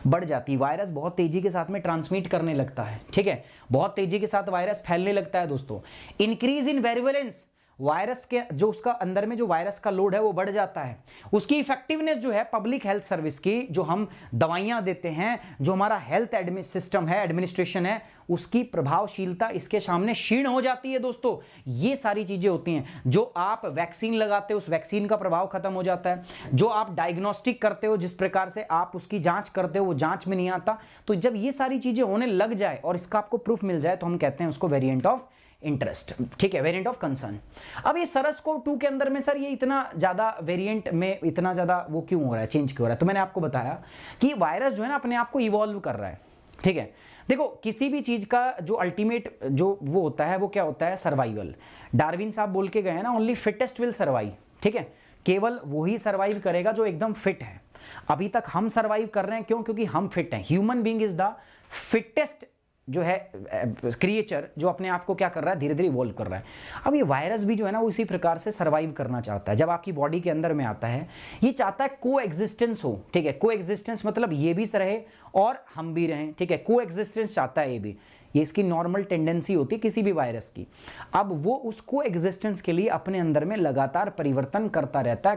बढ़ जाती है, वायरस बहुत तेजी के साथ में ट्रांसमिट करने लगता है, ठीक है, बहुत तेजी के साथ वायरस फैलने लगता है दोस्तों। इंक्रीज इन वेरुलेंस, वायरस के जो उसका अंदर में जो वायरस का लोड है वो बढ़ जाता है। उसकी इफेक्टिवनेस जो है पब्लिक हेल्थ सर्विस की, जो हम दवाइयां देते हैं, जो हमारा हेल्थ सिस्टम है, एडमिनिस्ट्रेशन है, उसकी प्रभावशीलता इसके सामने क्षीण हो जाती है दोस्तों। ये सारी चीजें होती हैं। जो आप वैक्सीन लगाते हो उस वैक्सीन का प्रभाव खत्म हो जाता है, जो आप डायग्नोस्टिक करते हो, जिस प्रकार से आप उसकी जांच करते हो वो जांच में नहीं आता। तो जब ये सारी चीजें होने लग जाए और इसका आपको प्रूफ मिल जाए तो हम कहते हैं उसको वेरिएंट ऑफ इंटरेस्ट, ठीक है, वेरिएंट ऑफ कंसर्न। अब ये SARS-CoV-2 के अंदर में सर ये इतना ज्यादा वेरिएंट में इतना ज्यादा वो क्यों हो रहा है, चेंज क्यों हो रहा है? तो मैंने आपको बताया कि वायरस जो है ना अपने आप को इवॉल्व कर रहा है, ठीक है। देखो किसी भी चीज का जो अल्टीमेट जो वो होता है वो क्या होता है, सर्वाइवल। डार्विन साहब बोल के गए हैं ना, ओनली फिटेस्ट विल सर्वाइव, ठीक है, केवल वही सर्वाइव करेगा जो एकदम फिट है। अभी तक हम सर्वाइव कर रहे हैं, क्यों? क्योंकि हम फिट हैं। Human being is the fittest जो है क्रिएचर, जो अपने आप को क्या कर रहा है, धीरे धीरे इवॉल्व कर रहा है। अब ये वायरस भी जो है ना उसी प्रकार से सर्वाइव करना चाहता है। जब आपकी बॉडी के अंदर में आता है ये चाहता है को एग्जिस्टेंस हो, ठीक है, को एग्जिस्टेंस मतलब ये भी रहे और हम भी रहें, ठीक है, को एग्जिस्टेंस चाहता है ये इसकी नॉर्मल टेंडेंसी होती है किसी भी वायरस की। अब वो उसको एग्जिस्टेंस के लिए अपने अंदर में लगातार परिवर्तन करता रहता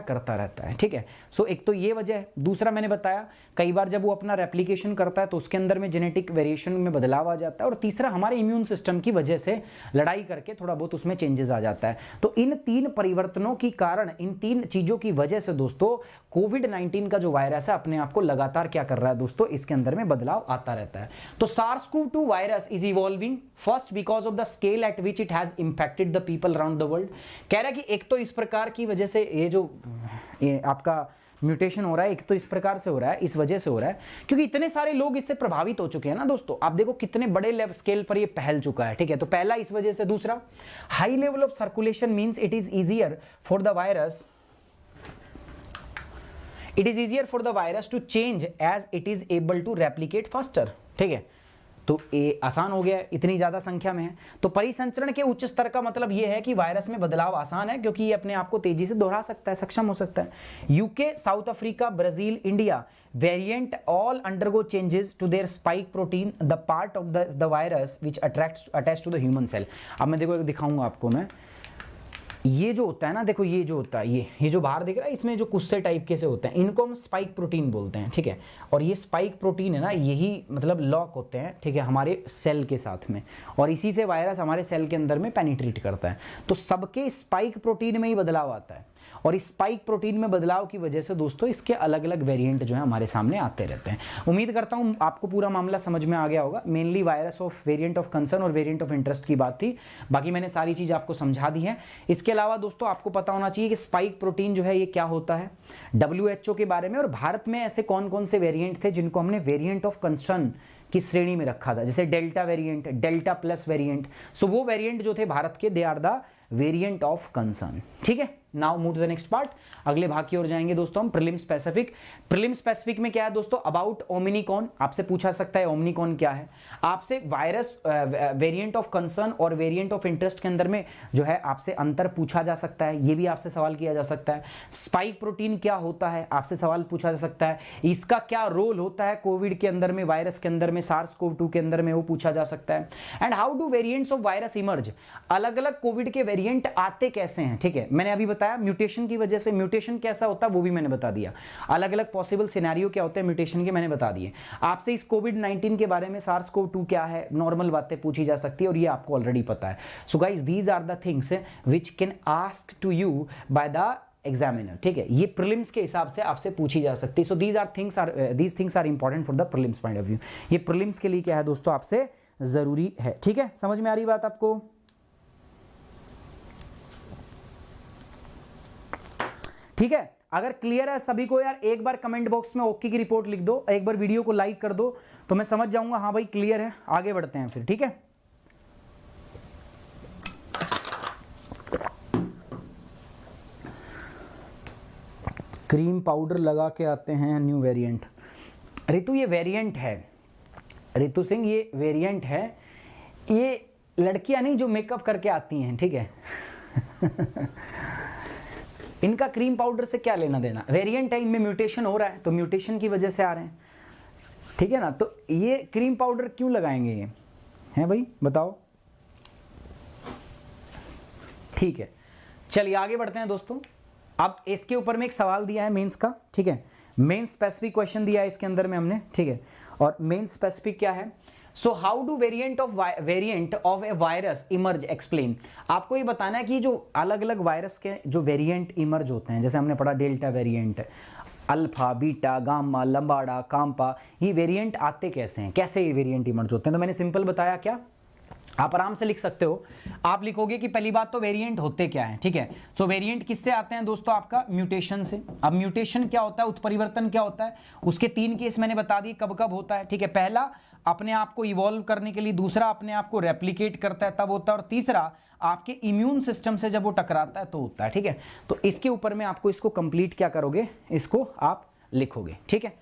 है, ठीक है। सो एक तो ये वजह है। दूसरा मैंने बताया कई बार जब वो अपना रेप्लिकेशन करता है तो उसके अंदर में जेनेटिक वेरिएशन में बदलाव आ जाता है। और तीसरा हमारे इम्यून सिस्टम की वजह से लड़ाई करके थोड़ा बहुत उसमें चेंजेस आ जाता है। तो इन तीन परिवर्तनों के कारण, इन तीन चीजों की वजह से दोस्तों कोविड-19 का जो वायरस है अपने आप को लगातार क्या कर रहा है दोस्तों, इसके अंदर में बदलाव आता रहता है। तो SARS-CoV-2 virus is evolving first because of the scale eight which it has impacted the people around the world. कह रहा है कि एक तो इस प्रकार की वजह से ये जो आपका म्यूटेशन हो रहा है, एक तो इस प्रकार से हो रहा है, इस वजह से हो रहा है क्योंकि इतने सारे लोग इससे प्रभावित हो चुके हैं ना दोस्तों। आप देखो कितने बड़े लेवल स्केल पर ये फैल चुका है, ठीक है। तो पहला इस वजह से। दूसरा, high level of circulation means it is easier for the virus to change as it is able to replicate faster, ठीक है। तो ये आसान हो गया है, इतनी ज्यादा संख्या में है। तो परिसंचरण के उच्च स्तर का मतलब ये है कि वायरस में बदलाव आसान है क्योंकि ये अपने आप को तेजी से दोहरा सकता है, सक्षम हो सकता है। UK, South Africa, Brazil, India variant all undergo changes to their spike protein, the part of the virus which attach to the human cell. अब मैं देखो दिखाऊंगा आपको मैं, ये जो होता है ना, देखो ये जो होता है, ये जो बाहर दिख रहा है, इसमें जो कुस्से टाइप के से होते हैं, इनको हम स्पाइक प्रोटीन बोलते हैं, ठीक है। और ये स्पाइक प्रोटीन है ना, यही मतलब लॉक होते हैं, ठीक है, हमारे सेल के साथ में, और इसी से वायरस हमारे सेल के अंदर में पेनिट्रेट करता है। तो सबके स्पाइक प्रोटीन में ही बदलाव आता है, और इस स्पाइक प्रोटीन में बदलाव की वजह से दोस्तों इसके अलग अलग वेरिएंट जो है हमारे सामने आते रहते हैं। उम्मीद करता हूं आपको पूरा मामला समझ में आ गया होगा। Mainly virus of variant of concern और वेरिएंट ऑफ इंटरेस्ट की बात थी, बाकी मैंने सारी चीज आपको समझा दी है। इसके अलावा दोस्तों आपको पता होना चाहिए कि स्पाइक प्रोटीन जो है ये क्या होता है, WHO के बारे में, और भारत में ऐसे कौन कौन से वेरिएंट थे जिनको हमने वेरिएंट ऑफ कंसर्न की श्रेणी में रखा था, जैसे delta variant, delta plus variant. So वो वेरिएंट जो थे भारत के, they are the variant of concern, ठीक है। Now move to the next part, अगले भाग की ओर जाएंगे दोस्तों हम। प्रीलिम स्पेसिफिक, प्रीलिम स्पेसिफिक में क्या है दोस्तों, अबाउट ओमिनिकॉन, आपसे पूछा सकता है ओमिनिकॉन क्या है, आपसे वायरस वेरिएंट ऑफ कंसर्न और वेरिएंट ऑफ इंटरेस्ट के अंदर में जो है आपसे अंतर पूछा जा सकता है, ये भी आपसे सवाल किया जा सकता है। स्पाइक प्रोटीन क्या होता है, आपसे सवाल पूछा जा सकता है। इसका क्या रोल होता है कोविड के अंदर में, वायरस के अंदर में, SARS-CoV-2 के अंदर में, वो पूछा जा सकता है। And how do variants of virus emerge, अलग अलग कोविड के वेरिएंट आते कैसे हैं, ठीक है, मैंने अभी बताया म्यूटेशन की वजह से, म्यूटेशन कैसा होता है वो भी मैंने बता दिया, अलग अलग पॉसिबल सिनेरियो क्या होते हैं म्यूटेशन के मैंने बता दिए। आपसे इस कोविड-19 के बारे में, SARS-CoV-2 क्या है, नॉर्मल बातें पूछी जा सकती है और ये आपको ऑलरेडी पता है। So guys these are the things which can ask to you by the examiner, ठीक है, ये प्रीलिम्स के हिसाब से आपसे पूछी जा सकती है। So these things are important for the prelims point of view. ये प्रीलिम्स के लिए क्या है दोस्तों, आपसे जरूरी है, ठीक है, समझ में आ रही बात आपको? ठीक है, अगर क्लियर है सभी को यार, एक बार कमेंट बॉक्स में ओके की रिपोर्ट लिख दो, एक बार वीडियो को लाइक कर दो तो मैं समझ जाऊंगा हाँ भाई क्लियर है। आगे बढ़ते हैं फिर, ठीक है। क्रीम पाउडर लगा के आते हैं न्यू वेरिएंट। रितु ये वेरिएंट है, रितु सिंह ये वेरिएंट है, ये लड़कियां नहीं जो मेकअप करके आती हैं, ठीक है। इनका क्रीम पाउडर से क्या लेना देना, वेरिएंट है, इनमें म्यूटेशन हो रहा है तो म्यूटेशन की वजह से आ रहे हैं, ठीक है ना। तो ये क्रीम पाउडर क्यों लगाएंगे ये, हैं भाई बताओ, ठीक है। चलिए आगे बढ़ते हैं दोस्तों। अब इसके ऊपर में एक सवाल दिया है मेंस का, ठीक है, मेन स्पेसिफिक क्वेश्चन दिया है इसके अंदर में हमने, ठीक है, और मेन स्पेसिफिक क्या है, so how do variant of A virus emerge explain. आपको ये बताना है कि जो अलग अलग वायरस के जो वेरिएंट इमर्ज होते हैं, जैसे हमने पढ़ा delta variant, alpha, beta, gamma, lambda, kappa, ये वेरिएंट आते कैसे हैं, कैसे ये वेरिएंट इमर्ज होते हैं। तो मैंने सिंपल बताया, क्या आप आराम से लिख सकते हो। आप लिखोगे कि पहली बात तो वेरिएंट होते क्या है, ठीक है। सो वेरिएंट किससे आते हैं दोस्तों, आपका म्यूटेशन से। अब म्यूटेशन क्या होता है, उत्परिवर्तन क्या होता है, उसके 3 केस मैंने बता दिए कब कब होता है, ठीक है। पहला अपने आप को इवॉल्व करने के लिए, दूसरा अपने आप को रेप्लिकेट करता है तब होता है, और तीसरा आपके इम्यून सिस्टम से जब वो टकराता है तो होता है, ठीक है। तो इसके ऊपर में आपको इसको कंप्लीट क्या करोगे, इसको आप लिखोगे, ठीक है।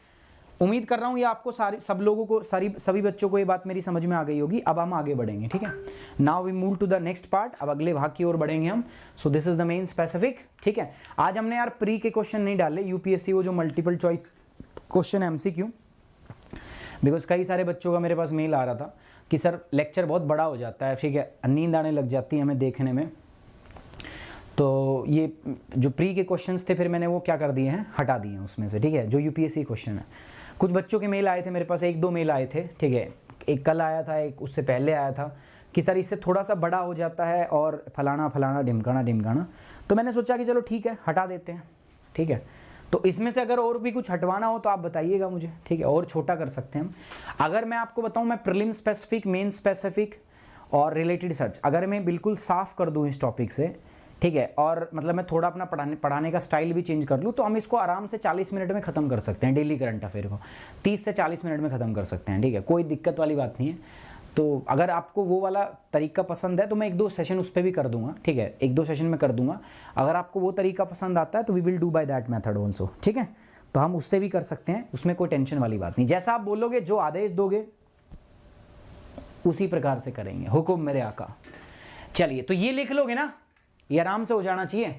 उम्मीद कर रहा हूं ये आपको सब लोगों को, सभी बच्चों को ये बात मेरी समझ में आ गई होगी। अब हम आगे बढ़ेंगे, ठीक है। Now we move to the next part, अब अगले भाग की ओर बढ़ेंगे हम। So this is the main specific, ठीक है। आज हमने यार प्री के क्वेश्चन नहीं डाले, यूपीएससी वो जो multiple choice question MCQ, because कई सारे बच्चों का मेरे पास मेल आ रहा था कि सर लेक्चर बहुत बड़ा हो जाता है, ठीक है, नींद आने लग जाती है हमें देखने में, तो ये जो प्री के क्वेश्चंस थे फिर मैंने वो क्या कर दिए हैं, हटा दिए हैं उसमें से, ठीक है, जो यूपीएससी क्वेश्चन है। कुछ बच्चों के मेल आए थे मेरे पास, 1-2 मेल आए थे, ठीक है, एक कल आया था, एक उससे पहले आया था कि सर इससे थोड़ा सा बड़ा हो जाता है और फलाना फलाना ढिमकाना, तो मैंने सोचा कि चलो ठीक है हटा देते हैं, ठीक है। तो इसमें से अगर और भी कुछ हटवाना हो तो आप बताइएगा मुझे, ठीक है, और छोटा कर सकते हैं हम। अगर मैं आपको बताऊं, मैं प्रीलिम स्पेसिफिक, मेन स्पेसिफिक और रिलेटेड सर्च अगर मैं बिल्कुल साफ कर दूं इस टॉपिक से, ठीक है, और मतलब मैं थोड़ा अपना पढ़ाने का स्टाइल भी चेंज कर लूँ, तो हम इसको आराम से 40 मिनट में ख़त्म कर सकते हैं। डेली करंट अफेयर को 30 से 40 मिनट में ख़त्म कर सकते हैं, ठीक है, कोई दिक्कत वाली बात नहीं है। तो अगर आपको वो वाला तरीका पसंद है तो मैं 1-2 सेशन उस पर भी कर दूंगा, ठीक है, 1-2 सेशन में कर दूंगा। अगर आपको वो तरीका पसंद आता है तो we will do by that method also, ठीक है। तो हम उससे भी कर सकते हैं, उसमें कोई टेंशन वाली बात नहीं। जैसा आप बोलोगे, जो आदेश दोगे उसी प्रकार से करेंगे, हुकुम मेरे आका। चलिए, तो ये लिख लोगे ना, ये आराम से हो जाना चाहिए।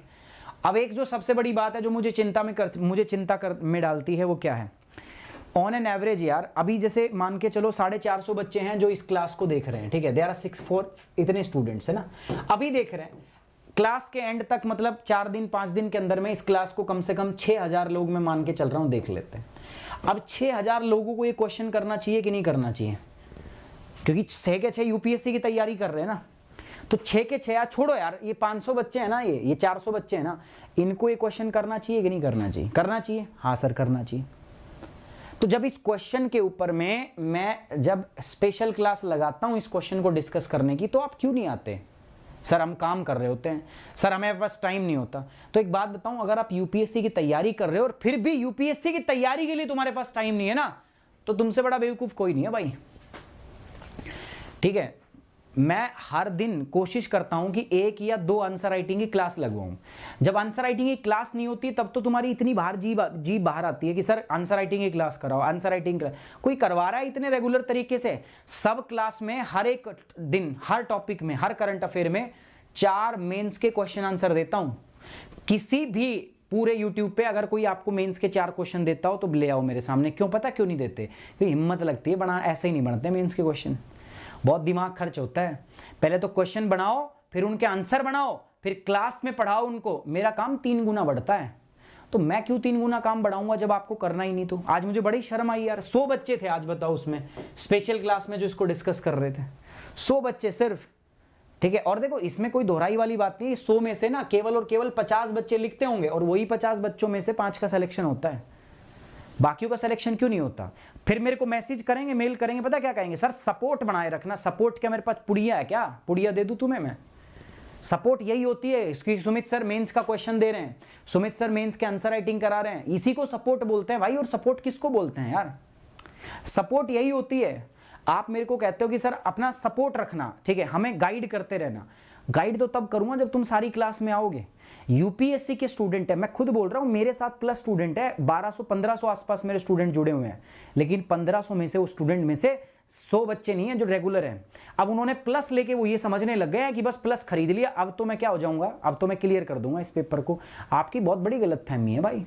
अब एक जो सबसे बड़ी बात है जो मुझे चिंता में डालती है वो क्या है, ऑन एन एवरेज यार, अभी जैसे मान के चलो 450 बच्चे हैं जो इस क्लास को देख रहे हैं, ठीक है, देयर आर 6-4 इतने स्टूडेंट्स है ना, अभी देख रहे हैं। क्लास के एंड तक मतलब 4 दिन 5 दिन के अंदर में इस क्लास को कम से कम 6000 लोग मैं मान के चल रहा हूँ देख लेते हैं। अब 6000 लोगों को ये क्वेश्चन करना चाहिए कि नहीं करना चाहिए, क्योंकि 6 के 6 यूपीएससी की तैयारी कर रहे हैं ना, तो 6 के 6 यार छोड़ो यार, ये 500 बच्चे हैं ना, ये 400 बच्चे हैं ना, इनको ये क्वेश्चन करना चाहिए कि नहीं करना चाहिए, करना चाहिए, हाँ सर करना चाहिए। तो जब इस क्वेश्चन के ऊपर में मैं जब स्पेशल क्लास लगाता हूं इस क्वेश्चन को डिस्कस करने की, तो आप क्यों नहीं आते, सर हम काम कर रहे होते हैं, सर हमें पास टाइम नहीं होता। तो एक बात बताऊं, अगर आप यूपीएससी की तैयारी कर रहे हो और फिर भी यूपीएससी की तैयारी के लिए तुम्हारे पास टाइम नहीं है ना, तो तुमसे बड़ा बेवकूफ कोई नहीं है भाई, ठीक है। मैं हर दिन कोशिश करता हूं कि 1 या 2 आंसर राइटिंग की क्लास लगवाऊं। जब आंसर राइटिंग की क्लास नहीं होती तब तो तुम्हारी इतनी बाहर जी बाहर आती है कि सर आंसर राइटिंग की क्लास कराओ, आंसर राइटिंग क्लास। कोई करवा रहा है इतने रेगुलर तरीके से? सब क्लास में हर एक दिन, हर टॉपिक में, हर करंट अफेयर में 4 मेंस के क्वेश्चन आंसर देता हूं। किसी भी पूरे यूट्यूब पे अगर कोई आपको मेंस के 4 क्वेश्चन देता हो तो ले आओ मेरे सामने। क्यों? पता क्यों नहीं देते? क्योंकि हिम्मत लगती है बना, ऐसे ही नहीं बनते मेंस के क्वेश्चन। बहुत दिमाग खर्च होता है। पहले तो क्वेश्चन बनाओ, फिर उनके आंसर बनाओ, फिर क्लास में पढ़ाओ उनको। मेरा काम 3 गुना बढ़ता है। तो मैं क्यों 3 गुना काम बढ़ाऊंगा जब आपको करना ही नहीं? तो आज मुझे बड़ी शर्म आई यार। 100 बच्चे थे आज, बताओ, उसमें स्पेशल क्लास में जो इसको डिस्कस कर रहे थे। 100 बच्चे सिर्फ, ठीक है। और देखो इसमें कोई दोहराई वाली बात नहीं। 100 में से ना केवल और केवल 50 बच्चे लिखते होंगे और वही 50 बच्चों में से 5 का सिलेक्शन होता है। बाकियों का सिलेक्शन क्यों नहीं होता? फिर मेरे को मैसेज करेंगे, मेल करेंगे, पता क्या कहेंगे? सर सपोर्ट बनाए रखना। सपोर्ट क्या मेरे पास पुड़िया है क्या? पुड़िया दे दूं तुम्हें मैं? सपोर्ट यही होती है। इसकी सुमित सर मेंस का क्वेश्चन दे रहे हैं, सुमित सर मेंस के आंसर राइटिंग करा रहे हैं, इसी को सपोर्ट बोलते हैं भाई। और सपोर्ट किसको बोलते हैं यार? सपोर्ट यही होती है। आप मेरे को कहते हो कि सर अपना सपोर्ट रखना, ठीक है, हमें गाइड करते रहना। गाइड तो तब करूंगा जब तुम सारी क्लास में आओगे। यूपीएससी के स्टूडेंट है, मैं खुद बोल रहा हूं, मेरे साथ प्लस स्टूडेंट है, 1200-1500 आसपास मेरे स्टूडेंट जुड़े हुए हैं। लेकिन 1500 में से, उस स्टूडेंट में से 100 बच्चे नहीं है जो रेगुलर हैं। अब उन्होंने प्लस लेके वो ये समझने लग गए हैं कि बस प्लस खरीद लिया, अब तो मैं क्या हो जाऊंगा, अब तो मैं क्लियर कर दूंगा इस पेपर को। आपकी बहुत बड़ी गलतफहमी है भाई,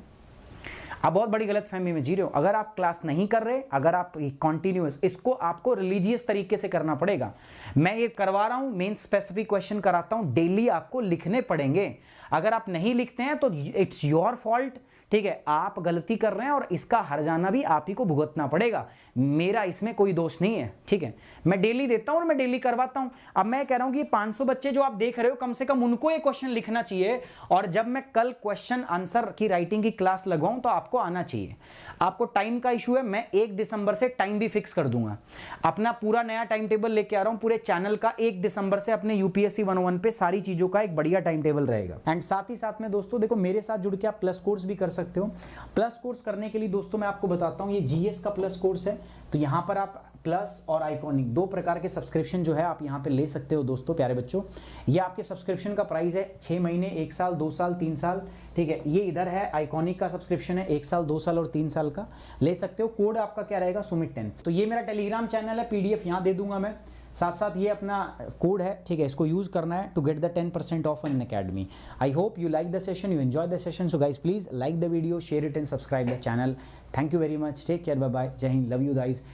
आप बहुत बड़ी गलतफहमी में जी रहे हो। अगर आप क्लास नहीं कर रहे, अगर आप कॉन्टिन्यूअस, इसको आपको रिलीजियस तरीके से करना पड़ेगा। मैं ये करवा रहा हूं, मेन स्पेसिफिक क्वेश्चन कराता हूं, डेली आपको लिखने पड़ेंगे। अगर आप नहीं लिखते हैं तो इट्स योर फॉल्ट, ठीक है, आप गलती कर रहे हैं और इसका हर्जाना भी आप ही को भुगतना पड़ेगा। मेरा इसमें कोई दोष नहीं है, ठीक है। मैं डेली देता हूं और मैं डेली करवाता हूं। अब मैं कह रहा हूं कि 500 बच्चे जो आप देख रहे हो, कम से कम उनको ये क्वेश्चन लिखना चाहिए। और जब मैं कल क्वेश्चन आंसर की राइटिंग की क्लास लगवाऊं तो आपको आना चाहिए। आपको टाइम का इशू है, मैं 1 दिसंबर से टाइम भी फिक्स कर दूंगा। अपना पूरा नया टाइम टेबल लेके आ रहा हूं, पूरे चैनल का 1 दिसंबर से अपने यूपीएससी 101 पे सारी चीजों का एक बढ़िया टाइम टेबल रहेगा। एंड साथ ही साथ में दोस्तों देखो, मेरे साथ जुड़ के आप प्लस कोर्स भी कर सकते हो। प्लस कोर्स करने के लिए दोस्तों मैं आपको बताता हूं, ये जीएस का प्लस कोर्स है। तो यहां पर आप प्लस और आइकॉनिक 2 प्रकार के सब्सक्रिप्शन जो है आप यहां पे ले सकते हो दोस्तों, प्यारे बच्चों। ये आपके सब्सक्रिप्शन का प्राइस है 6 महीने, 1 साल, 2 साल, 3 साल, ठीक है। ये इधर है आइकॉनिक का सब्सक्रिप्शन है 1 साल, 2 साल और 3 साल का, ले सकते हो। कोड आपका क्या रहेगा? सुमित 10। तो ये मेरा टेलीग्राम चैनल है, पीडीएफ यहां दे दूंगा मैं। साथ साथ ये अपना कोड है, ठीक है, इसको यूज करना है to get the 10% off in academy. I hope you like the session, you enjoy the session. So guys please like the video, share it and subscribe the channel. Thank you very much, take care, bye bye, जय हिंद, love you guys.